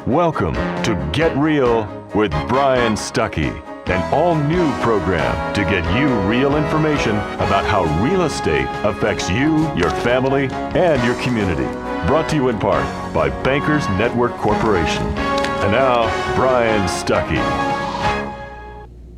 Welcome to Get Real with Brian Stuckey, an all-new program to get you real information about how real estate affects you, your family, and your community. Brought to you in part by Bankers Network Corporation. And now, Brian Stuckey.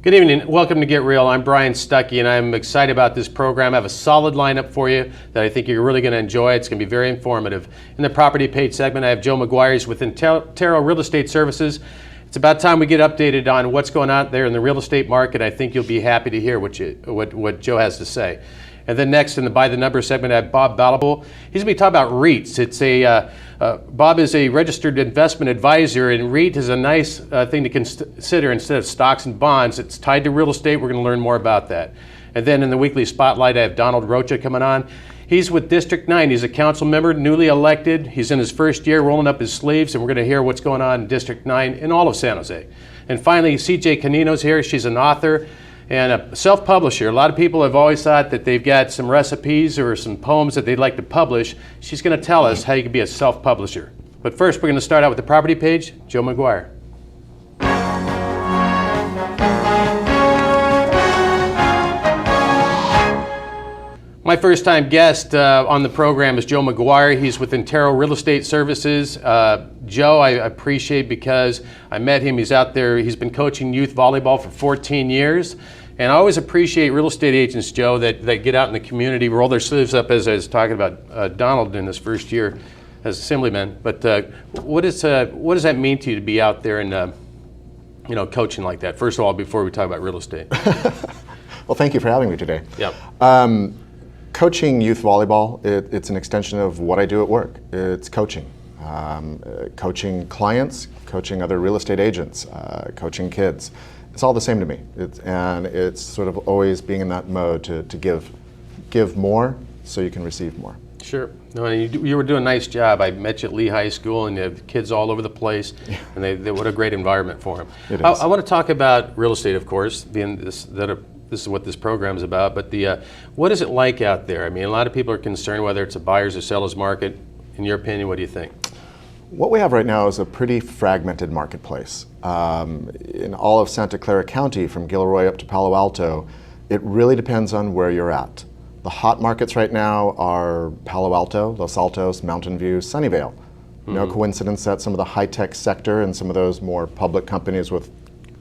Good evening. Welcome to Get Real. I'm Brian Stuckey, and I'm excited about this program. I have a solid lineup for you that I think you're really going to enjoy. It's going to be very informative. In the property page segment, I have Joe Maguire with Intero Real Estate Services. It's about time we get updated on what's going on there in the real estate market. I think you'll be happy to hear what Joe has to say. And then next in the By the Number segment, I have Bob Balopole. He's going to be talking about REITs. Bob is a registered investment advisor, and REIT is a nice thing to consider instead of stocks and bonds. It's tied to real estate. We're going to learn more about that. And then in the weekly spotlight, I have Donald Rocha coming on. He's with District 9. He's a council member, newly elected. He's in his first year, rolling up his sleeves, and we're going to hear what's going on in District 9 in all of San Jose. And finally, J Cannino's here. She's an author and a self-publisher. A lot of people have always thought that they've got some recipes or some poems that they'd like to publish. She's going to tell us how you can be a self-publisher. But first, we're going to start out with the property page. Joe Maguire. My first-time guest on the program is Joe Maguire. He's with Intero Real Estate Services. Joe, I appreciate because I met him. He's out there. He's been coaching youth volleyball for 14 years. And I always appreciate real estate agents, Joe, that get out in the community, roll their sleeves up, as I was talking about Donald in his first year as assemblyman. But what does that mean to you to be out there and coaching like that? First of all, before we talk about real estate. Well, thank you for having me today. Yep. Coaching youth volleyball, it's an extension of what I do at work. It's coaching. Coaching clients, coaching other real estate agents, coaching kids. It's all the same to me. It's sort of always being in that mode to give more so you can receive more. Sure. No, and you were doing a nice job. I met you at Lee High School, and you have kids all over the place, and what a great environment for them. It is. I want to talk about real estate, of course, being this is what this program is about, but what is it like out there? I mean, a lot of people are concerned whether it's a buyer's or seller's market. In your opinion, what do you think? What we have right now is a pretty fragmented marketplace. In all of Santa Clara County, from Gilroy up to Palo Alto, it really depends on where you're at. The hot markets right now are Palo Alto, Los Altos, Mountain View, Sunnyvale. Mm-hmm. No coincidence that some of the high-tech sector and some of those more public companies with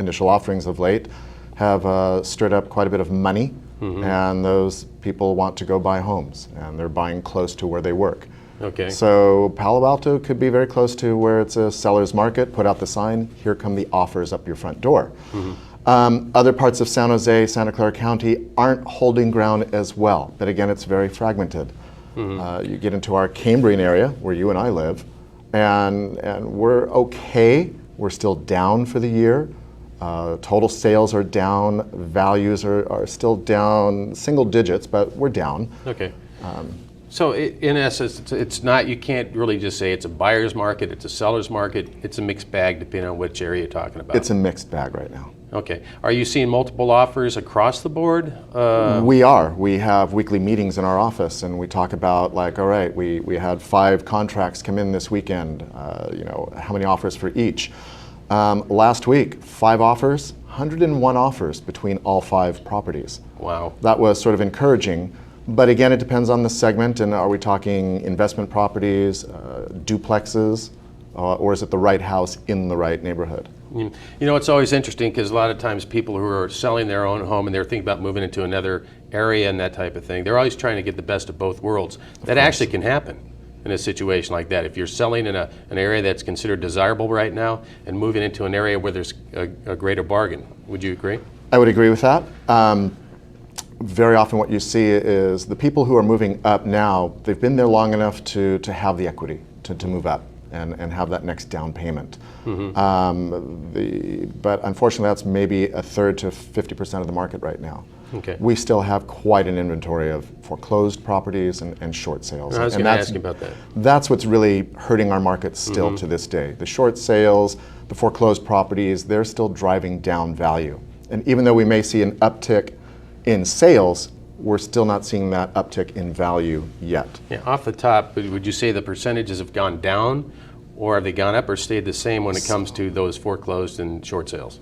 initial offerings of late have stirred up quite a bit of money, mm-hmm. and those people want to go buy homes, and they're buying close to where they work. Okay. So Palo Alto could be very close to where it's a seller's market. Put out the sign, here come the offers up your front door. Mm-hmm. Other parts of San Jose, Santa Clara County aren't holding ground as well, but again, it's very fragmented. Mm-hmm. You get into our Cambrian area, where you and I live, and we're okay. We're still down for the year. Total sales are down, values are still down single digits, but we're down. Okay. So in essence, it's not, you can't really just say it's a buyer's market, it's a seller's market, it's a mixed bag depending on which area you're talking about. It's a mixed bag right now. Okay. Are you seeing multiple offers across the board? We are. We have weekly meetings in our office, and we talk about, like, all right, we had 5 contracts come in this weekend, how many offers for each. Last week, 5 offers, 101 offers between all 5 properties. Wow. That was sort of encouraging, but again, it depends on the segment, and are we talking investment properties, duplexes, or is it the right house in the right neighborhood? You know, it's always interesting because a lot of times people who are selling their own home and they're thinking about moving into another area and that type of thing, they're always trying to get the best of both worlds. That actually can happen in a situation like that. If you're selling in an area that's considered desirable right now and moving into an area where there's a greater bargain. Would you agree? I would agree with that. Very often what you see is the people who are moving up now, they've been there long enough to have the equity to move up and have that next down payment. Mm-hmm. But unfortunately, that's maybe a third to 50% of the market right now. Okay. We still have quite an inventory of foreclosed properties and short sales. I was going to ask you about that. That's what's really hurting our market still mm-hmm. to this day. The short sales, the foreclosed properties, they're still driving down value. And even though we may see an uptick in sales, we're still not seeing that uptick in value yet. Yeah, off the top, would you say the percentages have gone down or have they gone up or stayed the same when it comes to those foreclosed and short sales?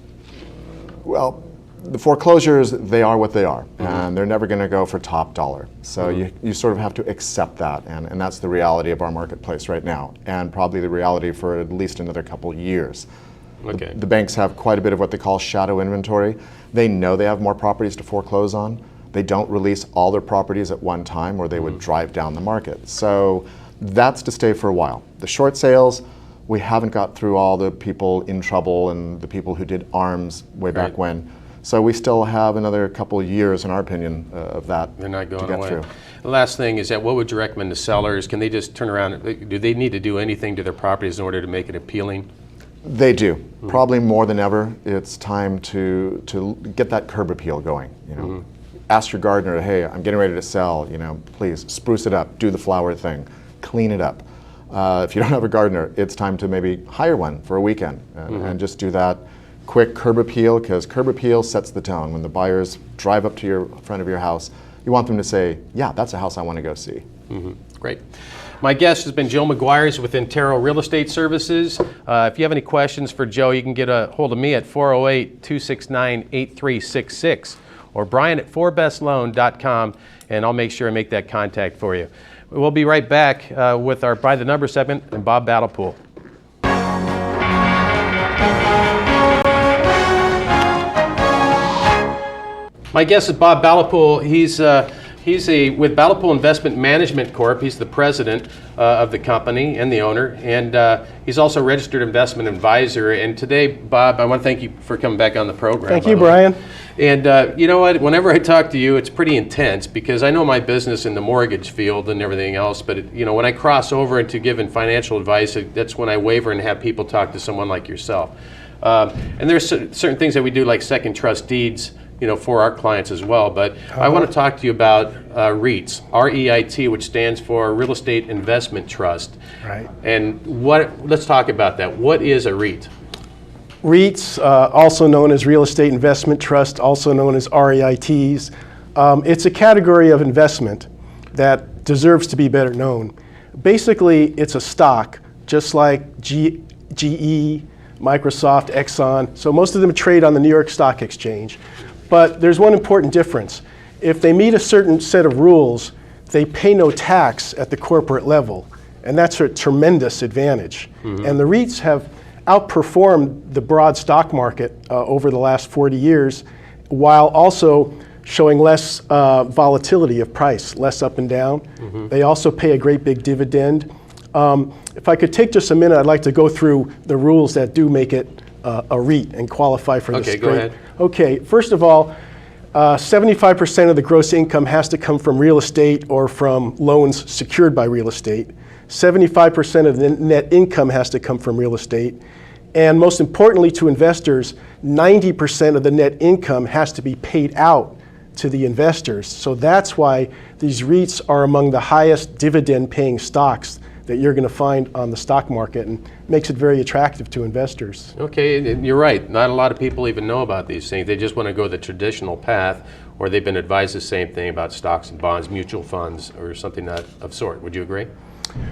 Well, the foreclosures, they are what they are, and they're never going to go for top dollar. So you sort of have to accept that, and that's the reality of our marketplace right now, and probably the reality for at least another couple years. Okay. The banks have quite a bit of what they call shadow inventory. They know they have more properties to foreclose on. They don't release all their properties at one time, or they would drive down the market. So that's to stay for a while. The short sales, we haven't got through all the people in trouble and the people who did ARMs way back when. So we still have another couple of years, in our opinion, of that They're not going to get away. through. The last thing is that what would you recommend to sellers? Can they just turn around? Do they need to do anything to their properties in order to make it appealing? They do. Probably more than ever. It's time to get that curb appeal going. You know, ask your gardener, hey, I'm getting ready to sell. You know, please spruce it up, do the flower thing, clean it up. If you don't have a gardener, it's time to maybe hire one for a weekend and just do that quick curb appeal, because curb appeal sets the tone. When the buyers drive up to your front of your house, you want them to say, yeah, that's a house I want to go see. Great. My guest has been Joe Maguire with Intero Real Estate Services. If you have any questions for Joe, you can get a hold of me at 408-269-8366 or Brian at 4bestloan.com, and I'll make sure I make that contact for you. We'll be right back with our By the Number segment and Bob Balopole. My guest is Bob Balopole. He's with Balopole Investment Management Corp. He's the president of the company and the owner, and he's also a registered investment advisor. And today, Bob, I want to thank you for coming back on the program. Thank you, Brian. And you know what? Whenever I talk to you, it's pretty intense because I know my business in the mortgage field and everything else. But you know, when I cross over into giving financial advice, that's when I waver and have people talk to someone like yourself. And there's certain things that we do, like second trust deeds, you know, for our clients as well. But I want to talk to you about REITs, R-E-I-T, which stands for Real Estate Investment Trust. Right. And let's talk about that. What is a REIT? REITs, also known as Real Estate Investment Trust, also known as REITs, it's a category of investment that deserves to be better known. Basically, it's a stock, just like GE, Microsoft, Exxon. So most of them trade on the New York Stock Exchange. But there's one important difference. If they meet a certain set of rules, they pay no tax at the corporate level. And that's a tremendous advantage. And the REITs have outperformed the broad stock market over the last 40 years, while also showing less volatility of price, less up and down. They also pay a great big dividend. If I could take just a minute, I'd like to go through the rules that do make it a REIT and qualify for this. Okay, go ahead. Okay, first of all, 75% of the gross income has to come from real estate or from loans secured by real estate. 75% of the net income has to come from real estate. And most importantly to investors, 90% of the net income has to be paid out to the investors. So that's why these REITs are among the highest dividend paying stocks that you're going to find on the stock market, and makes it very attractive to investors. Okay, and you're right. Not a lot of people even know about these things. They just want to go the traditional path, or they've been advised the same thing about stocks and bonds, mutual funds, or something of sort. Would you agree?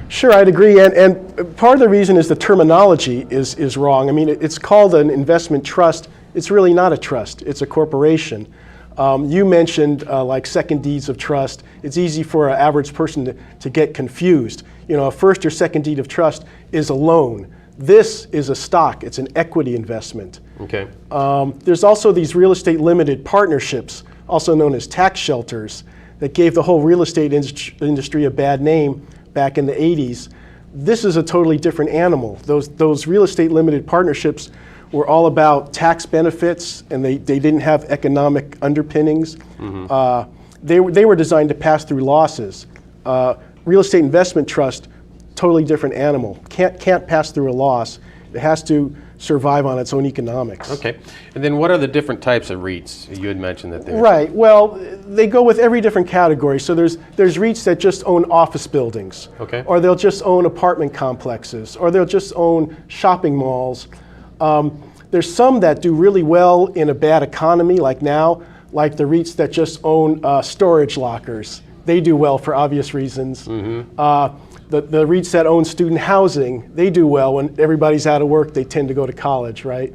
Sure, I'd agree. And part of the reason is the terminology is wrong. I mean, it's called an investment trust. It's really not a trust. It's a corporation. You mentioned like second deeds of trust. It's easy for an average person to get confused. You know, a first or second deed of trust is a loan. This is a stock. It's an equity investment. Okay. There's also these real estate limited partnerships, also known as tax shelters, that gave the whole real estate industry a bad name back in the 80s. This is a totally different animal. Those real estate limited partnerships were all about tax benefits, and they didn't have economic underpinnings. They were designed to pass through losses. Real estate investment trust, totally different animal. Can't pass through a loss. It has to survive on its own economics. Okay. And then what are the different types of REITs? You had mentioned that they're... Right. Well, they go with every different category. So there's REITs that just own office buildings. Okay. Or they'll just own apartment complexes. Or they'll just own shopping malls. There's some that do really well in a bad economy, like now, like the REITs that just own storage lockers. they do well for obvious reasons. The REITs that own student housing, they do well. When everybody's out of work, they tend to go to college, right?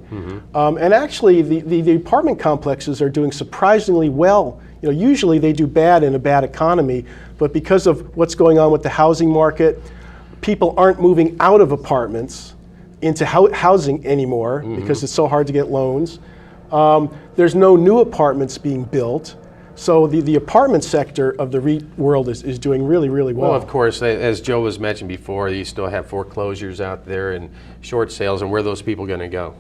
And actually, the apartment complexes are doing surprisingly well. Usually they do bad in a bad economy, but because of what's going on with the housing market, people aren't moving out of apartments into housing anymore because it's so hard to get loans. There's no new apartments being built. So the apartment sector of the REIT world is doing really, really well. Well, of course, as Joe was mentioned before, you still have foreclosures out there and short sales, and where are those people going to go?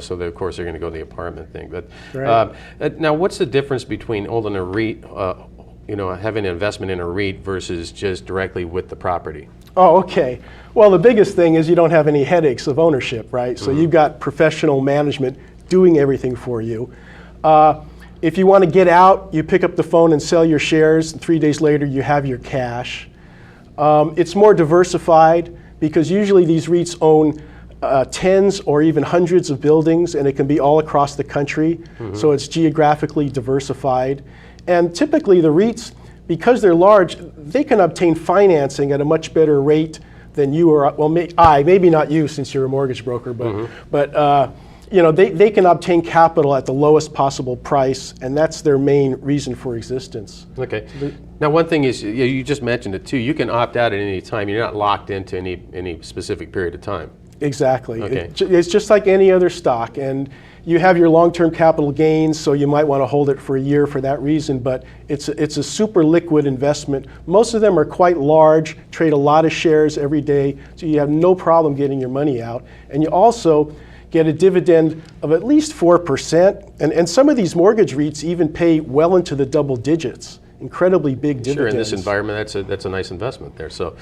So of course they're going to go to the apartment thing. But Right. Now, what's the difference between owning a REIT, having an investment in a REIT versus just directly with the property? Oh, okay. Well, the biggest thing is you don't have any headaches of ownership, right? So you've got professional management doing everything for you. If you want to get out, you pick up the phone and sell your shares, and 3 days later you have your cash. It's more diversified because usually these REITs own tens or even hundreds of buildings, and it can be all across the country, so it's geographically diversified. And typically the REITs, because they're large, they can obtain financing at a much better rate than you or, well, maybe not you since you're a mortgage broker, but they can obtain capital at the lowest possible price, and that's their main reason for existence. Okay. Now, one thing is, you just mentioned it too, you can opt out at any time. You're not locked into any specific period of time. Exactly. Okay. It's just like any other stock, and you have your long-term capital gains, so you might want to hold it for a year for that reason, but it's a super liquid investment. Most of them are quite large, trade a lot of shares every day, so you have no problem getting your money out. And you also get a dividend of at least 4%, and some of these mortgage REITs even pay well into the double digits. Incredibly big dividends. Sure, in this environment, that's a nice investment there. So,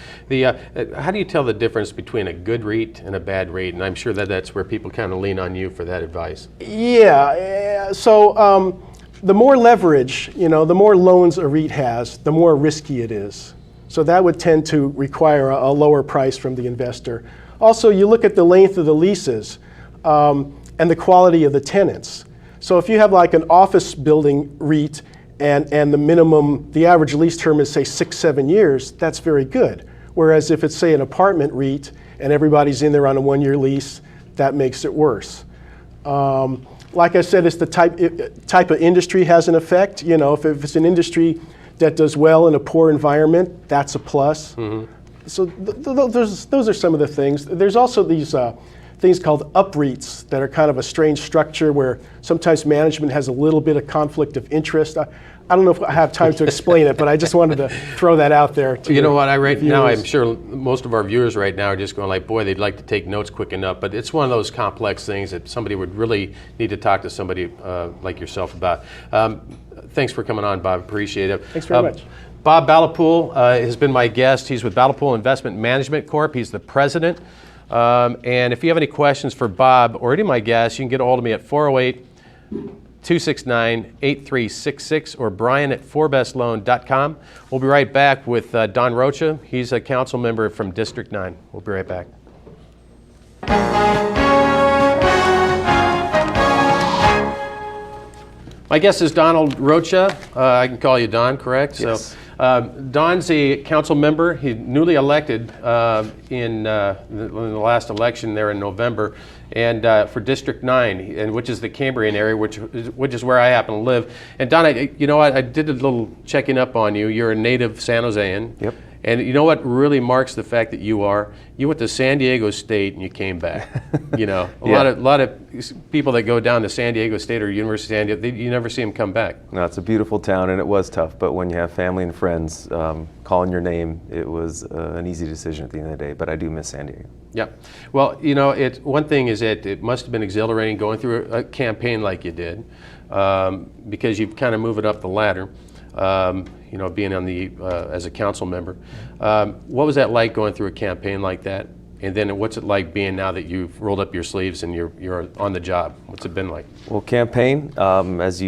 how do you tell the difference between a good REIT and a bad REIT? And I'm sure that's where people kind of lean on you for that advice. Yeah. So the more leverage, the more loans a REIT has, the more risky it is. So that would tend to require a lower price from the investor. Also, you look at the length of the leases and the quality of the tenants. So if you have like an office building REIT and the average lease term is say 6-7 years, that's very good. Whereas if it's say an apartment REIT and everybody's in there on a 1-year lease, that makes it worse. Like I said, it's the type of industry has an effect. If it's an industry that does well in a poor environment, that's a plus. So those are some of the things. There's also these things called UPREITs that are kind of a strange structure where sometimes management has a little bit of conflict of interest. I don't know if I have time to explain it, but I just wanted to throw that out there. You know what, now I'm sure most of our viewers right now are just going like, boy, they'd like to take notes quick enough, but it's one of those complex things that somebody would really need to talk to somebody like yourself about. Thanks for coming on, Bob, appreciate it. Thanks very much. Bob Balopole has been my guest. He's with Balopole Investment Management Corp. He's the president. And if you have any questions for Bob or any of my guests, you can get a hold of me at 408-269-8366 or Brian at forbestloan.com. We'll be right back with Don Rocha. He's a council member from District 9. We'll be right back. My guest is Donald Rocha. I can call you Don, correct? Yes. So, Don's a council member. He's newly elected in the last election there in November, and for District 9, and which is the Cambrian area, which is where I happen to live. And Don, I did a little checking up on you. You're a native San Josean. Yep. And you know what really marks the fact that you went to San Diego State and you came back. A lot of people that go down to San Diego State or University of San Diego, you never see them come back. No, it's a beautiful town, and it was tough. But when you have family and friends calling your name, it was an easy decision at the end of the day. But I do miss San Diego. Yeah. Well, one thing is that it must have been exhilarating going through a campaign like you did, because you've kind of moved up the ladder. Being on as a council member. What was that like going through a campaign like that? And then what's it like being now that you've rolled up your sleeves and you're on the job? What's it been like? Well, campaign, as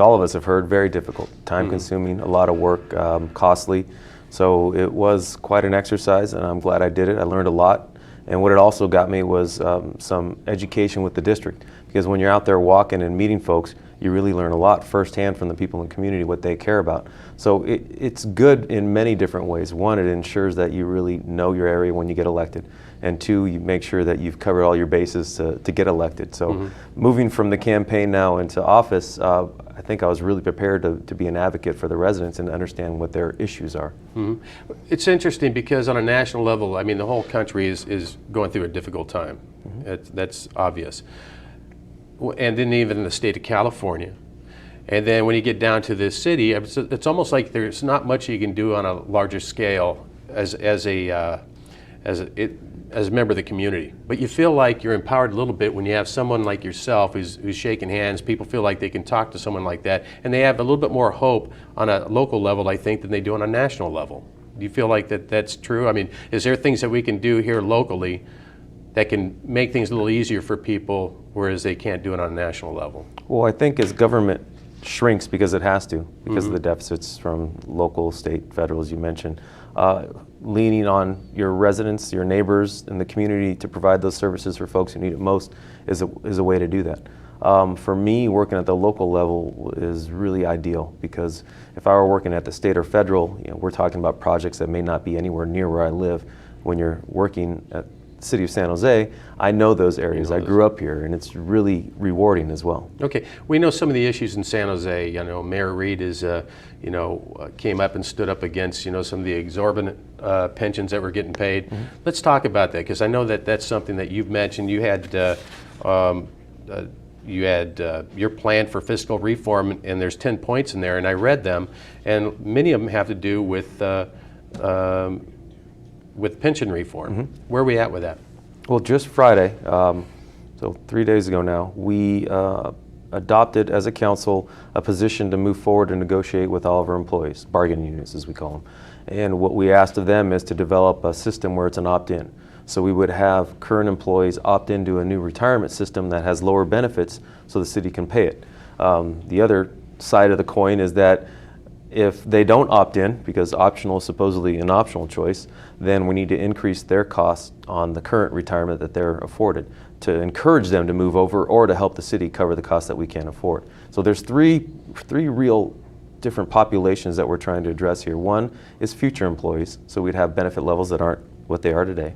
all of us have heard, very difficult, time-consuming, a lot of work, costly. So it was quite an exercise, and I'm glad I did it. I learned a lot. And what it also got me was some education with the district. Because when you're out there walking and meeting folks, you really learn a lot firsthand from the people in the community, what they care about. So it's good in many different ways. One, it ensures that you really know your area when you get elected. And two, you make sure that you've covered all your bases to get elected. So moving from the campaign now into office, I think I was really prepared to be an advocate for the residents and understand what their issues are. It's interesting because on a national level, I mean, the whole country is going through a difficult time. That's obvious. And then even in the state of California. And then when you get down to this city, it's almost like there's not much you can do on a larger scale as a member of the community. But you feel like you're empowered a little bit when you have someone like yourself who's shaking hands. People feel like they can talk to someone like that, and they have a little bit more hope on a local level, I think, than they do on a national level. Do you feel like that's true? I mean, is there things that we can do here locally that can make things a little easier for people, whereas they can't do it on a national level? Well, I think as government shrinks, because it has to, because of the deficits from local, state, federal, as you mentioned, leaning on your residents, your neighbors, and the community to provide those services for folks who need it most is a way to do that. For me, working at the local level is really ideal, because if I were working at the state or federal, we're talking about projects that may not be anywhere near where I live. When you're working at the city of San Jose, I know those areas. I grew up here, and it's really rewarding as well. Okay, we know some of the issues in San Jose. Mayor Reed is, came up and stood up against, some of the exorbitant pensions that were getting paid. Let's talk about that, because I know that that's something that you've mentioned. You had your plan for fiscal reform, and there's 10 points in there, and I read them, and many of them have to do with pension reform. Where are we at with that? Well, just Friday, so 3 days ago now, we adopted as a council a position to move forward and negotiate with all of our employees, bargaining units as we call them. And what we asked of them is to develop a system where it's an opt-in. So we would have current employees opt into a new retirement system that has lower benefits so the city can pay it. The other side of the coin is that if they don't opt in, because optional is supposedly an optional choice, then we need to increase their costs on the current retirement that they're afforded to encourage them to move over, or to help the city cover the costs that we can't afford. So there's three real different populations that we're trying to address here. One is future employees, so we'd have benefit levels that aren't what they are today.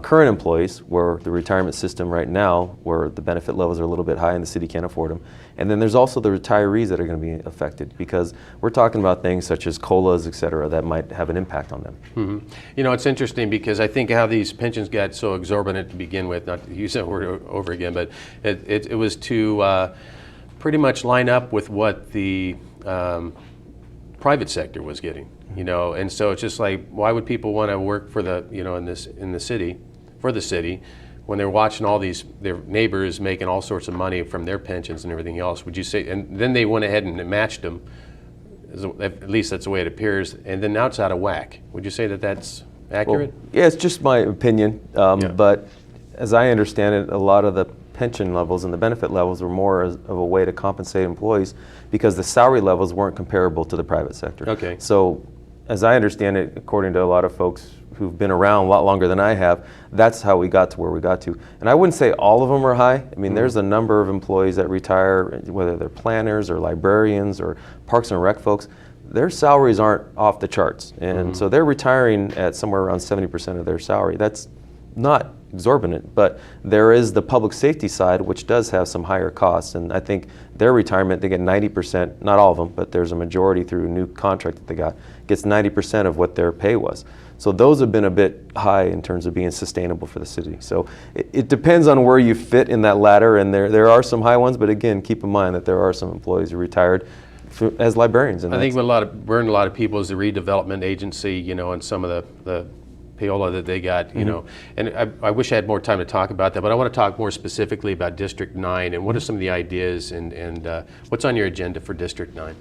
Current employees, where the retirement system right now, where the benefit levels are a little bit high and the city can't afford them. And then there's also the retirees that are going to be affected, because we're talking about things such as COLAs, et cetera, that might have an impact on them. It's interesting, because I think how these pensions got so exorbitant to begin with, not to use that word over again, but it was to pretty much line up with what the private sector was getting. And so it's just like, why would people want to work for the, in the city, for the city, when they're watching all their neighbors making all sorts of money from their pensions and everything else? Would you say, and then they went ahead and matched them, at least that's the way it appears, and then now it's out of whack. Would you say that that's accurate? Well, yeah, it's just my opinion, but as I understand it, a lot of the pension levels and the benefit levels were more of a way to compensate employees, because the salary levels weren't comparable to the private sector. Okay. So, as I understand it, according to a lot of folks who've been around a lot longer than I have, that's how we got to where we got to. And I wouldn't say all of them are high. I mean, there's a number of employees that retire, whether they're planners or librarians or Parks and Rec folks, their salaries aren't off the charts. And so they're retiring at somewhere around 70% of their salary. That's not exorbitant, but there is the public safety side, which does have some higher costs, and I think their retirement, they get 90%, not all of them, but there's a majority through a new contract that they got, gets 90% of what their pay was. So those have been a bit high in terms of being sustainable for the city. So it depends on where you fit in that ladder, and there are some high ones, but again, keep in mind that there are some employees who retired as librarians. And I think what burned a lot of people is the redevelopment agency, and some of the payola that they got, and I wish I had more time to talk about that, but I want to talk more specifically about District 9 and what are some of the ideas and what's on your agenda for District 9?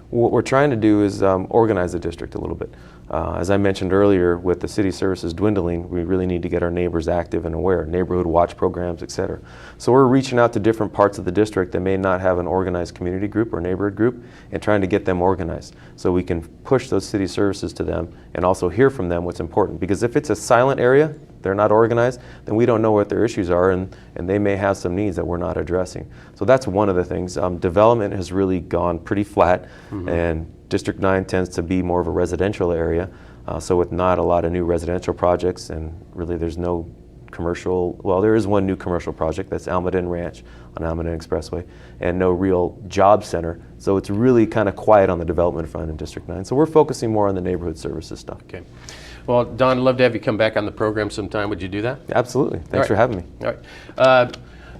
What we're trying to do is organize the district a little bit. As I mentioned earlier, with the city services dwindling, we really need to get our neighbors active and aware, neighborhood watch programs, et cetera. So we're reaching out to different parts of the district that may not have an organized community group or neighborhood group and trying to get them organized so we can push those city services to them and also hear from them what's important. Because if it's a silent area, they're not organized, then we don't know what their issues are, and they may have some needs that we're not addressing. So that's one of the things. Development has really gone pretty flat, and District 9 tends to be more of a residential area, so with not a lot of new residential projects, and really there's no commercial, well, there is one new commercial project, that's Almaden Ranch on Almaden Expressway, and no real job center. So it's really kind of quiet on the development front in District 9. So we're focusing more on the neighborhood services stuff. Okay. Well, Don, I'd love to have you come back on the program sometime. Would you do that? Absolutely. Thanks for having me. All right.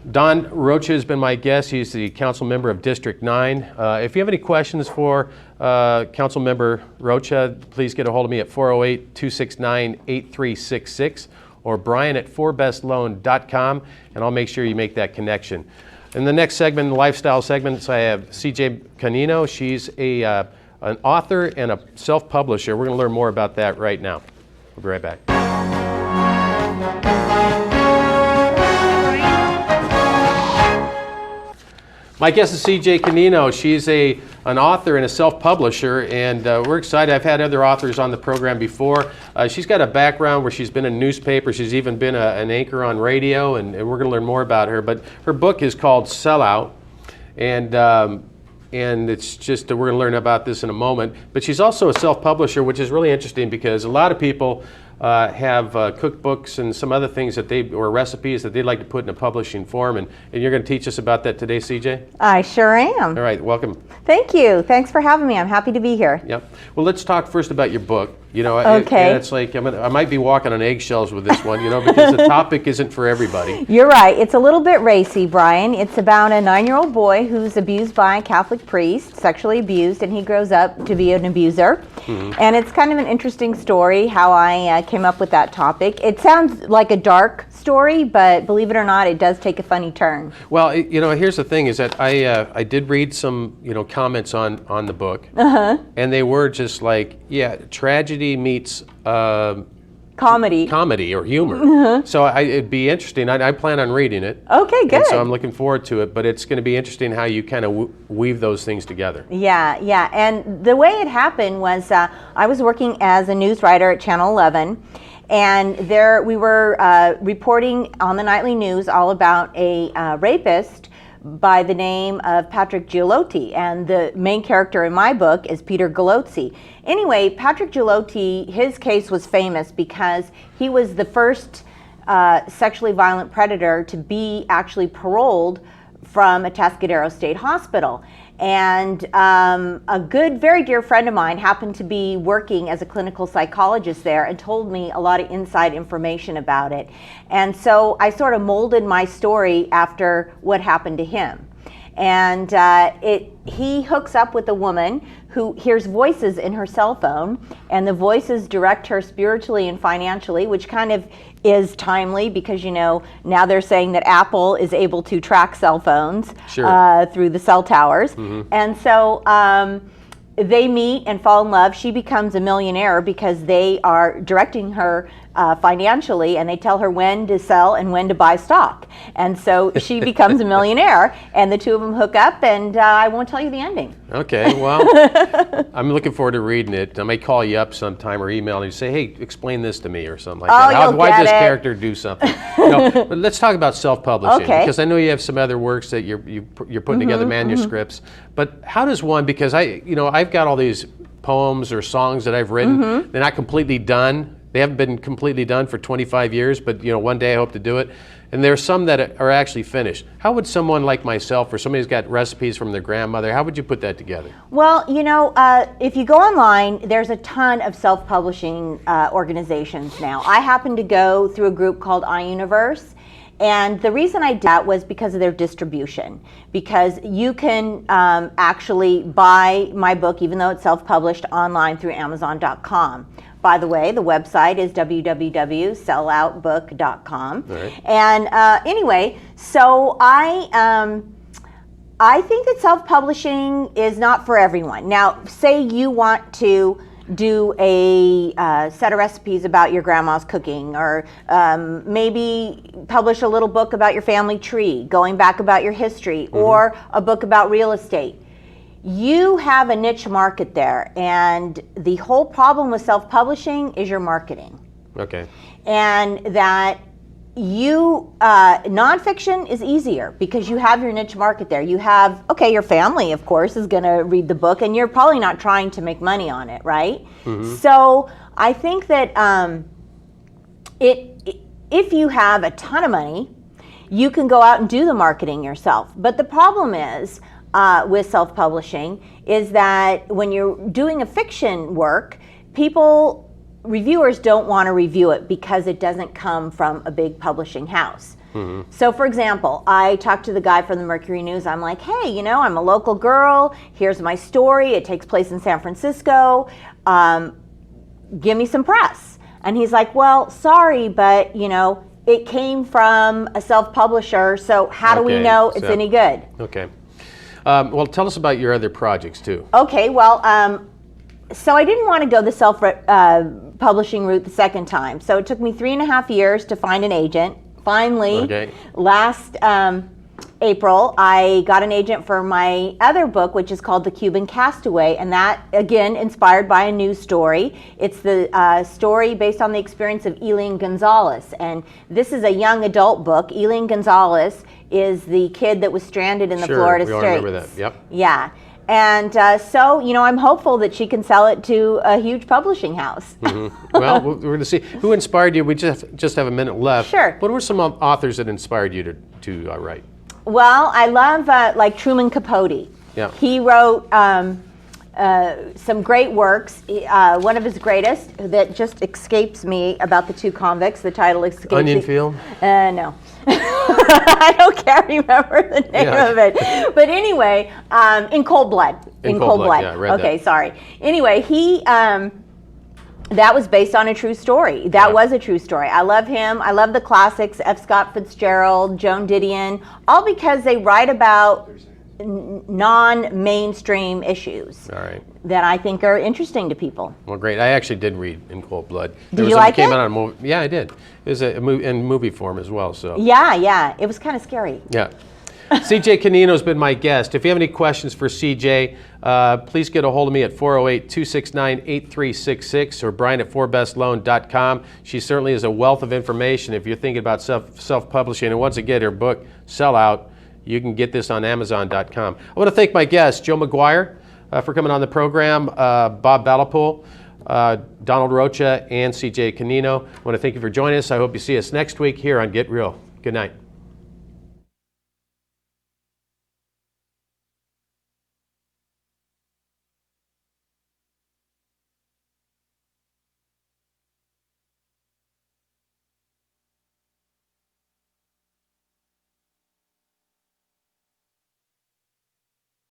Don Rocha has been my guest. He's the council member of District 9. If you have any questions for Council Member Rocha, please get a hold of me at 408-269-8366 or Brian at 4bestloan.com, and I'll make sure you make that connection. In the next segment, the lifestyle segment, I have J Cannino. She's an author and a self-publisher. We're going to learn more about that right now. We'll be right back. My guest is J Cannino. She's an author and a self-publisher, and we're excited. I've had other authors on the program before. She's got a background where she's been in newspapers. She's even been an anchor on radio, and we're going to learn more about her. But her book is called Sellout, and it's just, we're going to learn about this in a moment. But she's also a self-publisher, which is really interesting because a lot of people have cookbooks and some other things that or recipes that they'd like to put in a publishing form, and you're going to teach us about that today, CJ? I sure am. All right, welcome. Thank you. Thanks for having me. I'm happy to be here. Yep. Well, let's talk first about your book. You know, okay. It's like I might be walking on eggshells with this one, you know, because the topic isn't for everybody. You're right. It's a little bit racy, Brian. It's about a 9-year-old boy who's abused by a Catholic priest, sexually abused, and he grows up to be an abuser. And it's kind of an interesting story how I came up with that topic. It sounds like a dark story, but believe it or not, it does take a funny turn. Well, you know, here's the thing is that I did read some, comments on the book, and they were just like, yeah, tragedy meets comedy or humor. So it'd be interesting. I plan on reading it. Okay, good. And so I'm looking forward to it, but it's going to be interesting how you kind of weave those things together. Yeah. And the way it happened was I was working as a news writer at Channel 11, and there we were reporting on the nightly news all about a rapist by the name of Patrick Giolotti, and the main character in my book is Peter Galozzi. Anyway, Patrick Giolotti, his case was famous because he was the first sexually violent predator to be actually paroled from Atascadero State Hospital. And a good, very dear friend of mine happened to be working as a clinical psychologist there and told me a lot of inside information about it. And so I sort of molded my story after what happened to him. And he hooks up with a woman who hears voices in her cell phone, and the voices direct her spiritually and financially, which kind of is timely because, now they're saying that Apple is able to track cell phones through the cell towers. And so they meet and fall in love. She becomes a millionaire because they are directing her financially, and they tell her when to sell and when to buy stock. And so she becomes a millionaire, and the two of them hook up, and I won't tell you the ending. Okay, well, I'm looking forward to reading it. I may call you up sometime or email and say, hey, explain this to me or something like that. Why does this character do something? But let's talk about self-publishing, because I know you have some other works that you're putting together, manuscripts. But how does one, because I've got all these poems or songs that I've written, they're not completely done. They haven't been completely done for 25 years, but one day I hope to do it. And there's some that are actually finished. How would someone like myself, or somebody who's got recipes from their grandmother, how would you put that together? Well, if you go online, there's a ton of self-publishing organizations now. I happen to go through a group called iUniverse. And the reason I did that was because of their distribution. Because you can actually buy my book, even though it's self-published, online through Amazon.com. By the way, the website is www.selloutbook.com. Right. And anyway, so I think that self-publishing is not for everyone. Now, say you want to do a set of recipes about your grandma's cooking, or maybe publish a little book about your family tree, going back about your history, or a book about real estate. You have a niche market there, and the whole problem with self-publishing is your marketing. Okay. And that nonfiction is easier because you have your niche market there. You have, okay, your family, of course, is going to read the book, and you're probably not trying to make money on it, right? So I think that if you have a ton of money, you can go out and do the marketing yourself. But the problem is with self-publishing is that when you're doing a fiction work, reviewers don't want to review it because it doesn't come from a big publishing house. So for example, I talked to the guy from the Mercury News. I'm like, hey, you know, I'm a local girl. Here's my story. It takes place in San Francisco. Give me some press. And he's like, well, sorry, but you know, it came from a self-publisher, so how do we know it's any good? Okay. Well, tell us about your other projects too. Okay, well, so I didn't want to go the self-publishing route the second time. So it took me 3.5 years to find an agent. Finally, last April, I got an agent for my other book, which is called The Cuban Castaway, and that, again, inspired by a news story. It's the story based on the experience of Eileen Gonzalez, and this is a young adult book. Eileen Gonzalez is the kid that was stranded in the Florida Straits. Sure, we all remember that, yep. Yeah. And so, you know, I'm hopeful that she can sell it to a huge publishing house. Well, we're going to see. Who inspired you? We just have a minute left. Sure. What were some authors that inspired you to write? Well, I love like Truman Capote. Yeah. He wrote some great works. One of his greatest that just escapes me about the two convicts. The title escapes me. Onion Field? No. I can't remember the name of it. But anyway, In Cold Blood. In Cold Blood, yeah, I read okay, that. sorry. Anyway, he that was based on a true story. That was a true story. I love him. I love the classics, F. Scott Fitzgerald, Joan Didion, all because they write about non-mainstream issues that I think are interesting to people. Well, great. I actually did read In Cold Blood. Did you like it? Out on a movie. Yeah, I did. It was in movie form as well. So. Yeah. It was kind of scary. Yeah. CJ Cannino has been my guest. If you have any questions for CJ, please get a hold of me at 408-269-8366 or Brian@4bestloan.com. She certainly is a wealth of information if you're thinking about self-publishing. And once again, her book, Sell Out, you can get this on Amazon.com. I want to thank my guests, Joe Maguire, for coming on the program, Bob Balopole, Donald Rocha, and CJ Cannino. I want to thank you for joining us. I hope you see us next week here on Get Real. Good night.